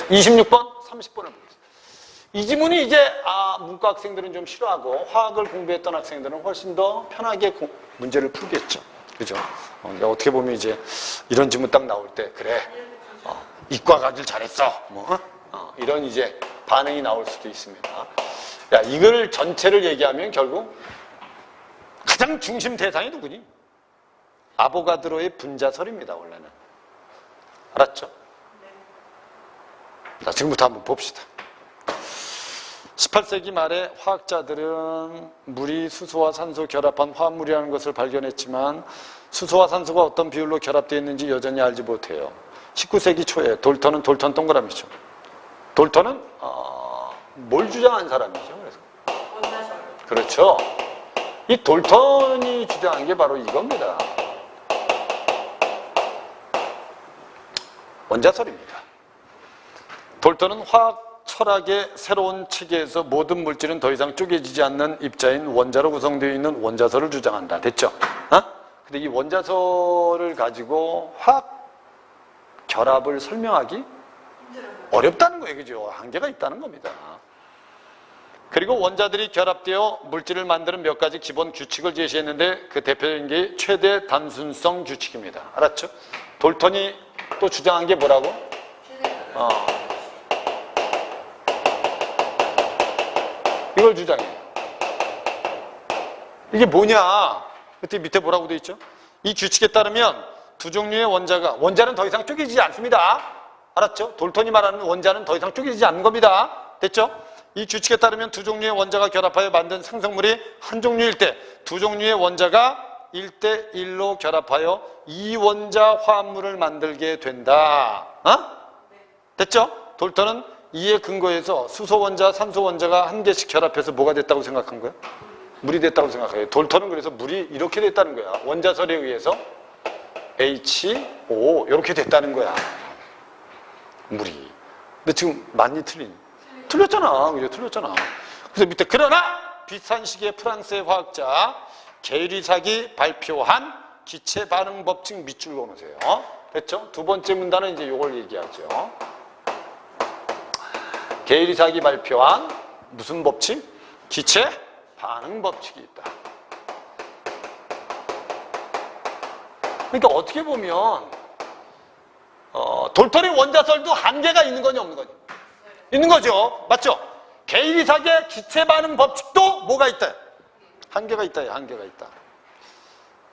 26번, 30번을 보겠습니다. 이 지문이 이제 문과 학생들은 좀 싫어하고 화학을 공부했던 학생들은 훨씬 더 편하게 문제를 풀겠죠. 그죠? 어떻게 보면 이제 이런 지문 딱 나올 때 그래 이과 가길 잘했어 이런 이제 반응이 나올 수도 있습니다. 야, 이걸 전체를 얘기하면 결국 가장 중심 대상이 누구니? 아보가드로의 분자설입니다. 원래는. 알았죠? 자, 지금부터 한번 봅시다. 18세기 말에 화학자들은 물이 수소와 산소 결합한 화합물이라는 것을 발견했지만 수소와 산소가 어떤 비율로 결합되어 있는지 여전히 알지 못해요. 19세기 초에 돌턴은 돌턴 동그라미죠. 돌턴은 뭘 주장한 사람이죠? 그래서 원자설. 그렇죠. 이 돌턴이 주장한 게 바로 이겁니다. 원자설입니다. 돌턴은 화학 철학의 새로운 체계에서 모든 물질은 더 이상 쪼개지지 않는 입자인 원자로 구성되어 있는 원자설을 주장한다. 됐죠? 근데 이 원자설을 가지고 화학 결합을 설명하기 어렵다는 거예요. 그죠? 한계가 있다는 겁니다. 그리고 원자들이 결합되어 물질을 만드는 몇 가지 기본 규칙을 제시했는데 그 대표적인 게 최대 단순성 규칙입니다. 알았죠? 돌턴이 또 주장한 게 뭐라고? 이걸 주장해요. 이게 뭐냐? 그때 밑에 뭐라고 돼 있죠? 이 규칙에 따르면 두 종류의 원자는 더 이상 쪼개지지 않습니다. 알았죠? 돌턴이 말하는 원자는 더 이상 쪼개지지 않는 겁니다. 됐죠? 이 규칙에 따르면 두 종류의 원자가 결합하여 만든 생성물이 한 종류일 때 두 종류의 원자가 1대1로 결합하여 이원자 화합물을 만들게 된다. 됐죠? 돌턴은 이에 근거해서 수소 원자, 산소 원자가 한 개씩 결합해서 뭐가 됐다고 생각한 거야? 물이 됐다고 생각해요. 돌턴은 그래서 물이 이렇게 됐다는 거야. 원자설에 의해서 H2O 이렇게 됐다는 거야. 물이. 근데 지금 많이 틀렸잖아. 그죠? 틀렸잖아. 그래서 밑에 그러나 비슷한 시기에 프랑스의 화학자 게리삭이 발표한 기체 반응 법칙 밑줄 그어놓으세요. 됐죠? 두 번째 문단은 이제 이걸 얘기하죠. 게리삭이 발표한 무슨 법칙? 기체 반응 법칙이 있다. 그러니까 어떻게 보면 돌턴의 원자설도 한계가 있는 거냐 없는 거냐? 있는 거죠. 맞죠? 게리삭의 기체 반응 법칙도 뭐가 있다? 한계가 있다. 한계가 있다.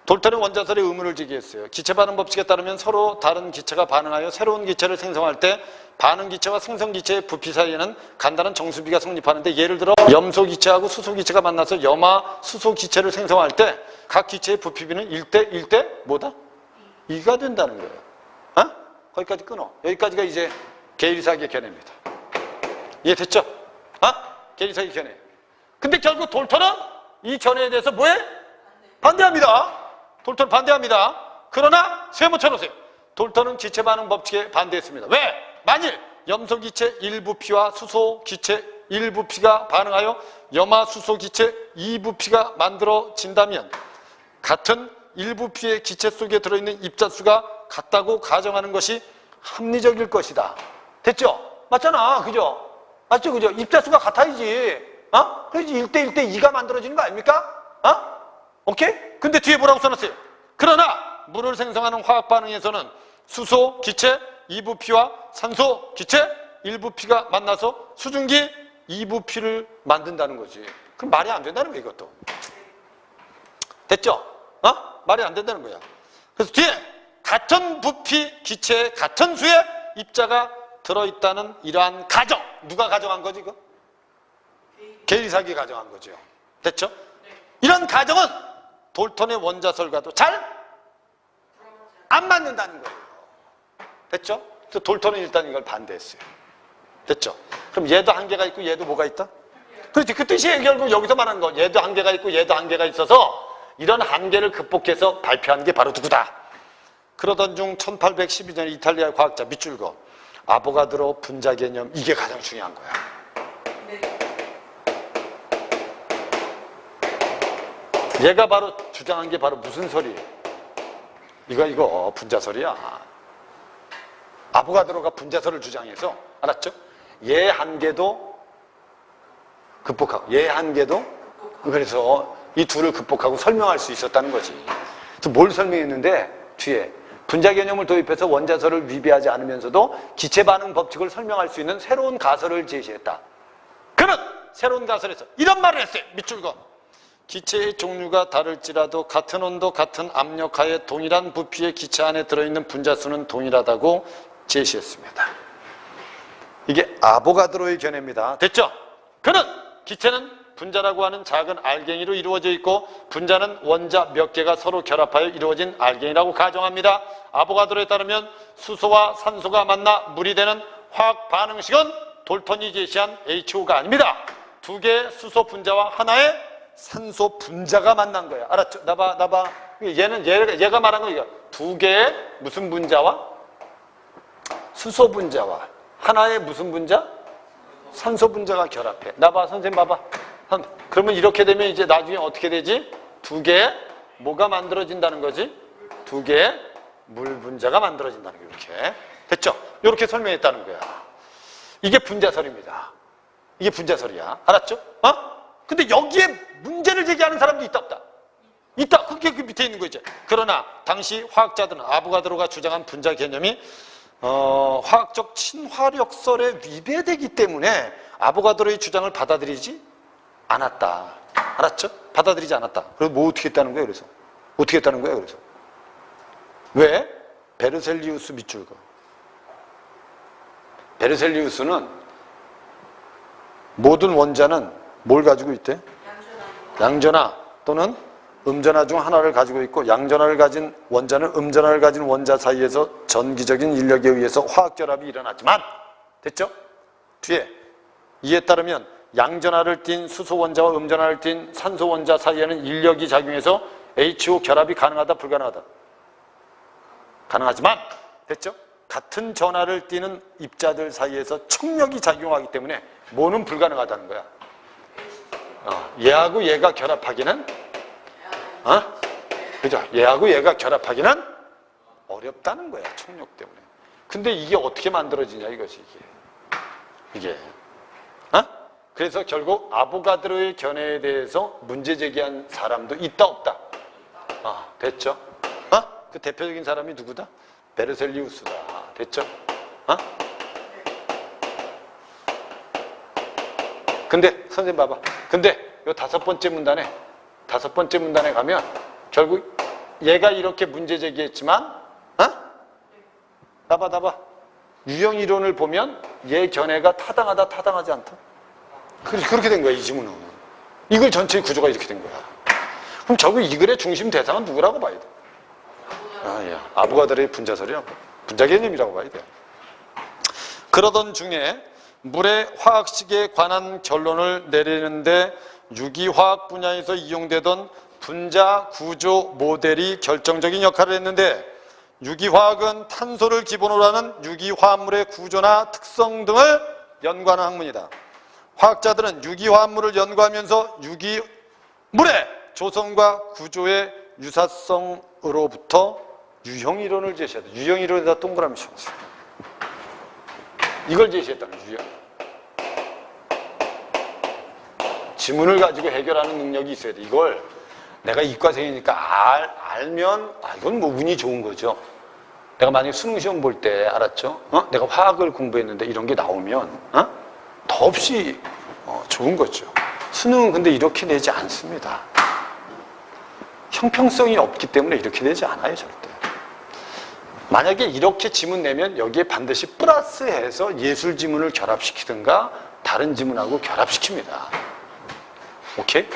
돌턴의 원자설에 의문을 제기했어요. 기체 반응 법칙에 따르면 서로 다른 기체가 반응하여 새로운 기체를 생성할 때 반응 기체와 생성 기체의 부피 사이에는 간단한 정수비가 성립하는데 예를 들어 염소 기체하고 수소 기체가 만나서 염화 수소 기체를 생성할 때 각 기체의 부피비는 1대 뭐다? 2가 된다는 거예요. 거기까지 끊어. 여기까지가 이제 게리삭의 견해입니다. 이해됐죠? 게리삭의 견해. 근데 결국 돌턴은 이 견해에 대해서 뭐해? 반대합니다. 돌턴 반대합니다. 그러나 세모 쳐놓으세요. 돌턴은 기체 반응 법칙에 반대했습니다. 왜? 만일 염소 기체 일부 피와 수소 기체 일부 피가 반응하여 염화 수소 기체 2부 피가 만들어진다면 같은 일부 피의 기체 속에 들어있는 입자수가 같다고 가정하는 것이 합리적일 것이다. 됐죠? 맞잖아. 그죠? 맞죠? 그죠? 입자수가 같아야지. 그래야지 1대1 대 2가 만들어지는 거 아닙니까? 오케이? 근데 뒤에 뭐라고 써놨어요? 그러나 물을 생성하는 화학 반응에서는 수소 기체 2부 피와 산소 기체 1부 피가 만나서 수증기 2부 피를 만든다는 거지. 그럼 말이 안 된다는 거야, 이것도. 됐죠? 말이 안 된다는 거야. 그래서 뒤에 같은 부피 기체에 같은 수의 입자가 들어있다는 이러한 가정. 누가 가정한 거지, 이거? 게리삭이 가정한 거죠. 됐죠? 이런 가정은 돌턴의 원자설과도 잘 안 맞는다는 거예요. 됐죠? 그래서 돌턴은 일단 이걸 반대했어요. 됐죠? 그럼 얘도 한계가 있고 얘도 뭐가 있다? 그렇지. 그 뜻이 결국 여기서 말하는 거. 얘도 한계가 있고 얘도 한계가 있어서 이런 한계를 극복해서 발표한 게 바로 누구다? 그러던 중 1812년 이탈리아 과학자 밑줄 그어 아보가드로 분자 개념, 이게 가장 중요한 거야. 얘가 바로 주장한 게 바로 무슨 설이에요? 이거 분자설이야. 아보가드로가 분자설을 주장해서 알았죠? 얘 한계도 극복하고 얘 한계도 그래서 이 둘을 극복하고 설명할 수 있었다는 거지. 그래서 뭘 설명했는데 뒤에 분자 개념을 도입해서 원자설을 위배하지 않으면서도 기체 반응 법칙을 설명할 수 있는 새로운 가설을 제시했다. 그는 새로운 가설에서 이런 말을 했어요. 밑줄 그어. 기체의 종류가 다를지라도 같은 온도, 같은 압력하에 동일한 부피의 기체 안에 들어있는 분자수는 동일하다고 제시했습니다. 이게 아보가드로의 견해입니다. 됐죠? 그는 기체는 분자라고 하는 작은 알갱이로 이루어져 있고 분자는 원자 몇 개가 서로 결합하여 이루어진 알갱이라고 가정합니다. 아보가드로에 따르면 수소와 산소가 만나 물이 되는 화학 반응식은 돌턴이 제시한 H2O가 아닙니다. 두 개의 수소 분자와 하나의 산소 분자가 만난 거야. 알았죠? 나봐. 얘가 말한 거 이거. 두 개의 무슨 분자와? 수소 분자와 하나의 무슨 분자? 산소 분자가 결합해. 나봐, 선생님 봐봐. 그러면 이렇게 되면 이제 나중에 어떻게 되지? 두 개의 뭐가 만들어진다는 거지? 두 개의 물 분자가 만들어진다는 거. 이렇게. 됐죠? 이렇게 설명했다는 거야. 이게 분자설입니다. 이게 분자설이야. 알았죠? 근데 여기에 문제를 제기하는 사람도 있다 없다? 있다. 그게 그 밑에 있는 거 이제. 그러나 당시 화학자들은 아보가드로가 주장한 분자 개념이 화학적 친화력설에 위배되기 때문에 아보가드로의 주장을 받아들이지 않았다. 알았죠? 받아들이지 않았다. 그래서 뭐 어떻게 했다는 거예요? 그래서 어떻게 했다는 거예요? 그래서 왜? 베르셀리우스 밑줄 그어. 베르셀리우스는 모든 원자는 뭘 가지고 있대? 양전하 또는 음전하 중 하나를 가지고 있고 양전하를 가진 원자는 음전하를 가진 원자 사이에서 전기적인 인력에 의해서 화학결합이 일어났지만 됐죠? 뒤에 이에 따르면 양전하를 띤 수소 원자와 음전하를 띤 산소 원자 사이에는 인력이 작용해서 H2O 결합이 가능하다 불가능하다? 가능하지만 됐죠? 같은 전하를 띠는 입자들 사이에서 촉력이 작용하기 때문에 뭐는 불가능하다는 거야. 얘하고 얘가 결합하기는 그죠? 얘하고 얘가 결합하기는 어렵다는 거야. 촉력 때문에. 근데 이게 어떻게 만들어지냐 이것이 이게 그래서 결국 아보가드로의 견해에 대해서 문제 제기한 사람도 있다 없다? 됐죠? 그 대표적인 사람이 누구다? 베르셀리우스다. 됐죠? 근데 선생님 봐봐. 근데 요 다섯 번째 문단에 가면 결국 얘가 이렇게 문제 제기했지만 나봐. 유형 이론을 보면 얘 견해가 타당하다 타당하지 않다. 그렇게 된 거야 이 지문은. 이 글 전체의 구조가 이렇게 된 거야. 그럼 결국 이 글의 중심 대상은 누구라고 봐야 돼? 아보가드로의 분자설이라고 분자 개념이라고 봐야 돼. 그러던 중에 물의 화학식에 관한 결론을 내리는데 유기화학 분야에서 이용되던 분자 구조 모델이 결정적인 역할을 했는데 유기화학은 탄소를 기본으로 하는 유기화합물의 구조나 특성 등을 연구하는 학문이다. 화학자들은 유기화합물을 연구하면서 유기물의 조성과 구조의 유사성으로부터 유형이론을 제시했다. 유형이론에다 동그라미 쳤어요. 이걸 제시했다는 유형. 지문을 가지고 해결하는 능력이 있어야 돼. 이걸 내가 이과생이니까 알면 이건 뭐 운이 좋은 거죠. 내가 만약에 수능 시험 볼 때 알았죠? 내가 화학을 공부했는데 이런 게 나오면 더없이 좋은 거죠. 수능은 근데 이렇게 내지 않습니다. 형평성이 없기 때문에 이렇게 내지 않아요, 절대. 만약에 이렇게 지문 내면 여기에 반드시 플러스해서 예술 지문을 결합시키든가 다른 지문하고 결합시킵니다. 오케이?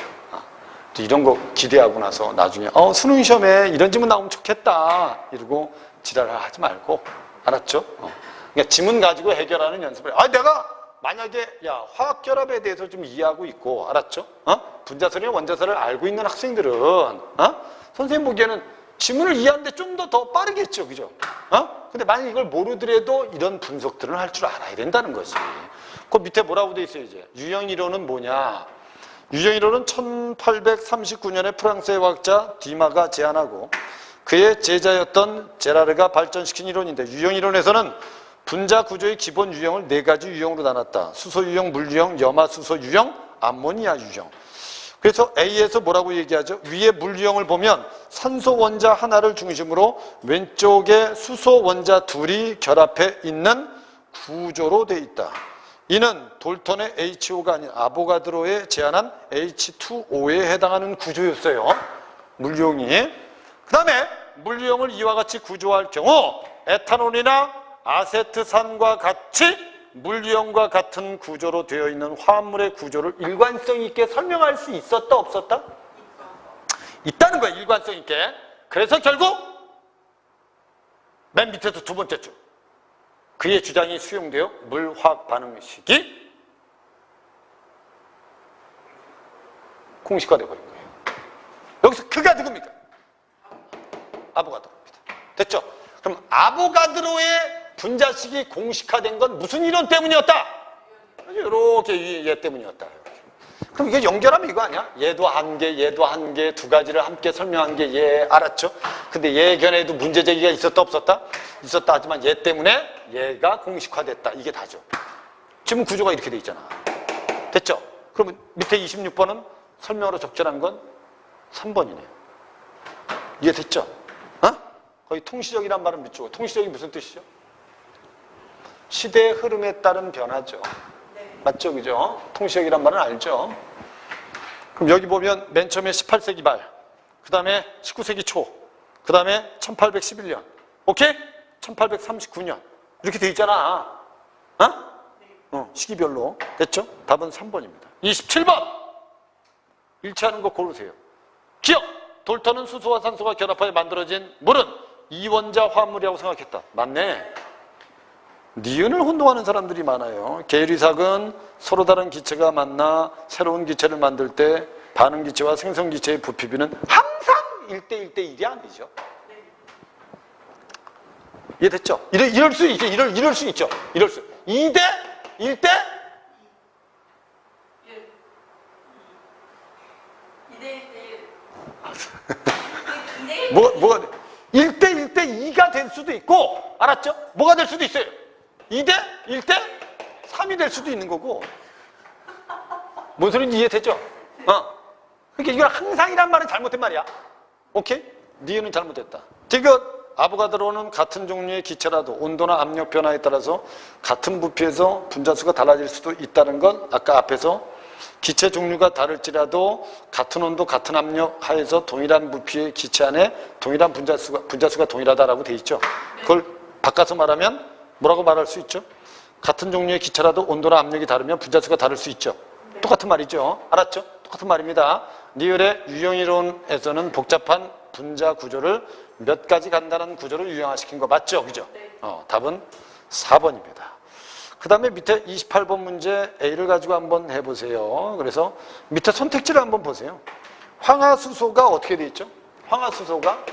이런 거 기대하고 나서 나중에 수능 시험에 이런 지문 나오면 좋겠다 이러고 지랄을 하지 말고 알았죠? 그러니까 지문 가지고 해결하는 연습을 내가 만약에 화학 결합에 대해서 좀 이해하고 있고 알았죠? 분자설이나 원자설을 알고 있는 학생들은 선생님 보기에는 지문을 이해하는데 좀 더 빠르겠죠, 그죠? 근데 만약 이걸 모르더라도 이런 분석들은 할 줄 알아야 된다는 거지. 그 밑에 뭐라고 돼 있어요, 이제? 유형이론은 뭐냐? 유형이론은 1839년에 프랑스의 화학자 디마가 제안하고 그의 제자였던 제라르가 발전시킨 이론인데 유형이론에서는 분자 구조의 기본 유형을 4가지 유형으로 나눴다. 수소 유형, 물 유형, 염화수소 유형, 암모니아 유형. 그래서 A에서 뭐라고 얘기하죠? 위에 물 유형을 보면 산소 원자 하나를 중심으로 왼쪽에 수소 원자 둘이 결합해 있는 구조로 되어 있다. 이는 돌턴의 HO가 아닌 아보가드로에 제안한 H2O에 해당하는 구조였어요. 물 유형이. 그 다음에 물 유형을 이와 같이 구조할 경우 에탄올이나 아세트산과 같이 물 유형과 같은 구조로 되어 있는 화합물의 구조를 일관성 있게 설명할 수 있었다 없었다? 있다는 거야. 일관성 있게. 그래서 결국 맨 밑에서 두 번째 줄 그의 주장이 수용되어 물화학 반응식이 공식화되어 버린 거예요. 여기서 그가 누굽니까? 아보가드로입니다. 됐죠? 그럼 아보가드로의 분자식이 공식화된 건 무슨 이론 때문이었다? 이렇게 얘 때문이었다. 이렇게. 그럼 이게 연결하면 이거 아니야? 얘도 한 개, 얘도 한 개, 두 가지를 함께 설명한 게 얘 알았죠? 근데 얘 견해에도 문제 제기가 있었다 없었다? 있었다 하지만 얘 때문에 얘가 공식화됐다. 이게 다죠. 지금 구조가 이렇게 돼 있잖아. 됐죠? 그러면 밑에 26번은 설명으로 적절한 건 3번이네요. 이해됐죠? 거의 통시적이란 말은 밑주고 통시적이 무슨 뜻이죠? 시대의 흐름에 따른 변화죠. 네. 맞죠? 그죠? 통시적이란 말은 알죠? 그럼 여기 보면 맨 처음에 18세기 말, 그 다음에 19세기 초, 그 다음에 1811년, 오케이? 1839년 이렇게 돼 있잖아. 시기별로. 됐죠? 답은 3번입니다. 27번! 일치하는 거 고르세요. 기억! 돌턴은 수소와 산소가 결합하여 만들어진 물은 이원자 화합물이라고 생각했다. 맞네. 니은을 혼동하는 사람들이 많아요. 계열이삭은 서로 다른 기체가 만나 새로운 기체를 만들 때 반응 기체와 생성 기체의 부피비는 항상 1대 1대 1이 아니죠. 이해됐죠? 이럴 수 있죠. 이럴 수 있죠. 이럴 수. 2대 1대 뭐가 1대 1대 2가 될 수도 있고, 알았죠? 뭐가 될 수도 있어요. 2대 1대 3이 될 수도 있는 거고. 뭔 소리인지 이해됐죠? 그러니까 이건 항상이란 말은 잘못된 말이야. 오케이? 니은은 잘못됐다. 디귿. 아보가드로는 같은 종류의 기체라도 온도나 압력 변화에 따라서 같은 부피에서 분자수가 달라질 수도 있다는 건 아까 앞에서 기체 종류가 다를지라도 같은 온도, 같은 압력 하에서 동일한 부피의 기체 안에 동일한 분자수가 동일하다라고 돼 있죠. 그걸 바꿔서 말하면 뭐라고 말할 수 있죠? 같은 종류의 기체라도 온도나 압력이 다르면 분자수가 다를 수 있죠. 똑같은 말이죠. 알았죠? 똑같은 말입니다. 니을의 유형이론에서는 복잡한 분자 구조를 몇 가지 간단한 구조를 유형화시킨 거 맞죠? 그죠? 답은 4번입니다. 그 다음에 밑에 28번 문제 A를 가지고 한번 해보세요. 그래서 밑에 선택지를 한번 보세요. 황화수소가 어떻게 돼 있죠? 황화수소가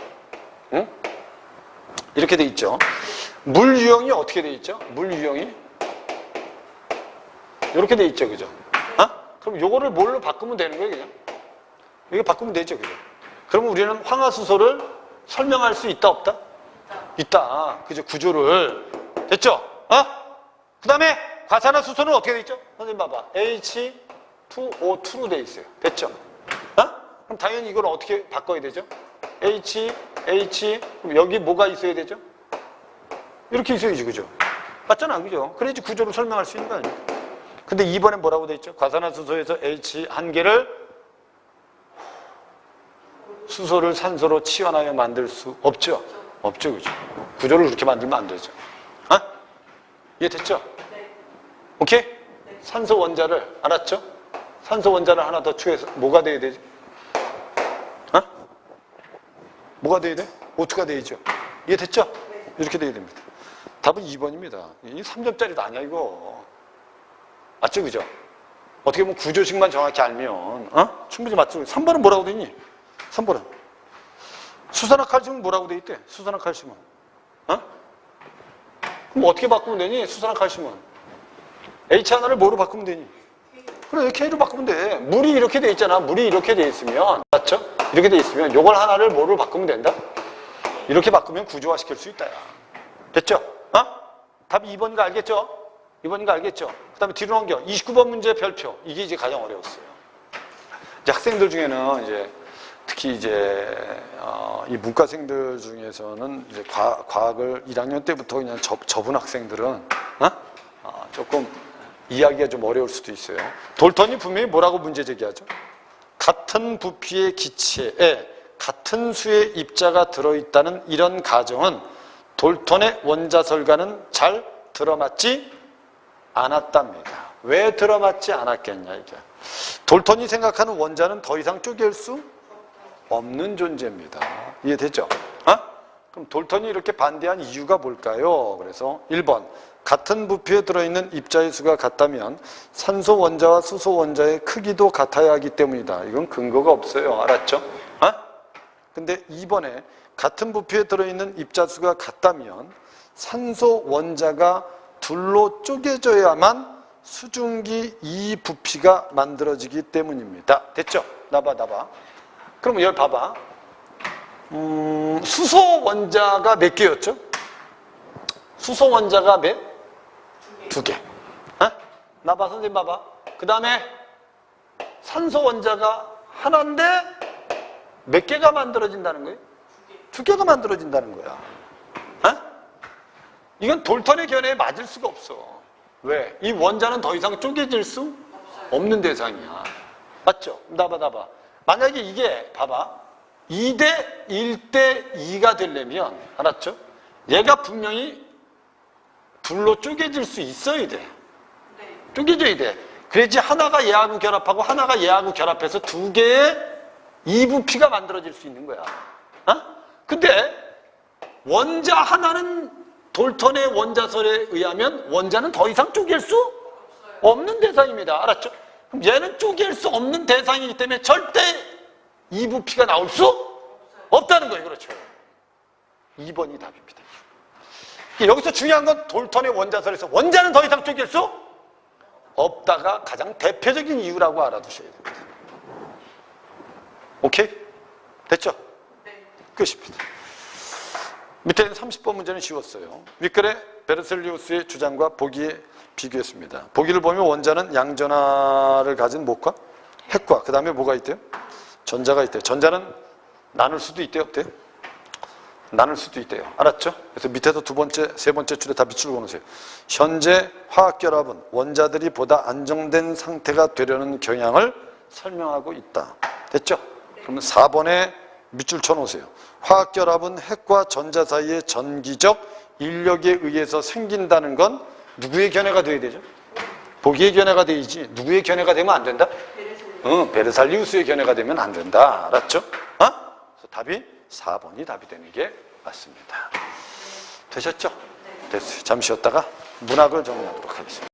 이렇게 돼 있죠. 물 유형이 어떻게 돼 있죠? 물 유형이 이렇게 돼 있죠. 그죠? 그럼 요거를 뭘로 바꾸면 되는 거예요, 그냥? 이게 바꾸면 되죠, 그죠? 그러면 우리는 황화수소를 설명할 수 있다, 없다? 있다. 그죠? 구조를. 됐죠? 그 다음에 과산화수소는 어떻게 돼 있죠? 선생님 봐봐. H2O2로 돼 있어요. 됐죠? 그럼 당연히 이걸 어떻게 바꿔야 되죠? H, 그럼 여기 뭐가 있어야 되죠? 이렇게 있어야지, 그죠? 맞잖아, 그죠? 그래야지 구조를 설명할 수 있는 거 아니에요? 근데 2번에 뭐라고 돼 있죠? 과산화수소에서 H 한 개를 수소를 산소로 치환하여 만들 수 없죠? 없죠, 그죠? 구조를 그렇게 만들면 안 되죠. 이해됐죠? 네. 오케이? 네. 산소 원자를, 알았죠? 산소 원자를 하나 더 추해서 뭐가 돼야 되지? 뭐가 돼야 돼? O2가 돼야죠. 이해됐죠? 네. 이렇게 돼야 됩니다. 답은 2번입니다. 이 3점짜리도 아니야, 이거. 맞죠, 그죠? 어떻게 보면 구조식만 정확히 알면, 충분히 맞죠? 3번은 뭐라고 되니? 3번은. 수산화칼슘은 뭐라고 돼 있대? 수산화칼슘은. 그럼 어떻게 바꾸면 되니? 수산화칼슘은. H 하나를 뭐로 바꾸면 되니? 그래, K로 바꾸면 돼. 물이 이렇게 돼 있잖아. 물이 이렇게 돼 있으면, 맞죠? 이렇게 돼 있으면 요걸 하나를 뭐로 바꾸면 된다? 이렇게 바꾸면 구조화 시킬 수 있다. 야. 됐죠? 답이 2번인 거 알겠죠? 2번인 거 알겠죠? 그 다음에 뒤로 넘겨. 29번 문제 별표. 이게 이제 가장 어려웠어요. 이제 학생들 중에는 이제 특히 이제 이 문과생들 중에서는 이제 과학을 1학년 때부터 그냥 접은 학생들은 조금 이해하기가 좀 어려울 수도 있어요. 돌턴이 분명히 뭐라고 문제 제기하죠? 같은 부피의 기체에 같은 수의 입자가 들어있다는 이런 가정은 돌턴의 원자설과는 잘 들어맞지 않았답니다. 왜 들어맞지 않았겠냐 이게. 돌턴이 생각하는 원자는 더 이상 쪼갤 수 없는 존재입니다. 이해됐죠? 그럼 돌턴이 이렇게 반대한 이유가 뭘까요? 그래서 1번 같은 부피에 들어있는 입자의 수가 같다면 산소 원자와 수소 원자의 크기도 같아야 하기 때문이다. 이건 근거가 없어요. 알았죠? 근데 2번에 같은 부피에 들어있는 입자 수가 같다면 산소 원자가 둘로 쪼개져야만 수증기 2 부피가 만들어지기 때문입니다. 됐죠? 나봐. 그럼 여기 봐봐. 수소 원자가 몇 개였죠? 수소 원자가 몇? 2개. 나봐, 선생님 봐봐. 그 다음에 산소 원자가 하나인데 몇 개가 만들어진다는 거예요? 2개가 만들어진다는 거야. 이건 돌턴의 견해에 맞을 수가 없어. 왜? 이 원자는 더 이상 쪼개질 수 없는 대상이야. 맞죠? 나봐. 만약에 이게 봐봐. 2대 1대 2가 되려면 알았죠? 얘가 분명히 둘로 쪼개질 수 있어야 돼. 쪼개져야 돼. 그래야지 하나가 얘하고 결합하고 하나가 얘하고 결합해서 2개의 2부피가 만들어질 수 있는 거야. 근데 원자 하나는 돌턴의 원자설에 의하면 원자는 더 이상 쪼갤 수 없는 대상입니다. 알았죠? 그럼 얘는 쪼갤 수 없는 대상이기 때문에 절대 2부피가 나올 수 없다는 거예요. 그렇죠? 2번이 답입니다. 여기서 중요한 건 돌턴의 원자설에서 원자는 더 이상 쪼갤 수 없다가 가장 대표적인 이유라고 알아두셔야 됩니다. 오케이? 됐죠? 네. 끝입니다. 밑에 있는 30번 문제는 쉬웠어요. 윗글에 베르셀리우스의 주장과 보기에 비교했습니다. 보기를 보면 원자는 양전하를 가진 뭐과? 핵과. 그 다음에 뭐가 있대요? 전자가 있대요. 전자는 나눌 수도 있대요? 없대요? 나눌 수도 있대요. 알았죠? 그래서 밑에서 두 번째, 세 번째 줄에 다 밑줄 그어놓으세요. 현재 화학결합은 원자들이 보다 안정된 상태가 되려는 경향을 설명하고 있다. 됐죠? 그러면 4번에 밑줄 쳐놓으세요. 화학결합은 핵과 전자 사이의 전기적 인력에 의해서 생긴다는 건 누구의 견해가 돼야 되죠? 보기의 견해가 돼야지. 누구의 견해가 되면 안 된다? 베르살리우스의 견해가 되면 안 된다. 알았죠? 그래서 답이 4번이 답이 되는 게 맞습니다. 되셨죠? 됐어요. 잠시 쉬었다가 문학을 정리하도록 하겠습니다.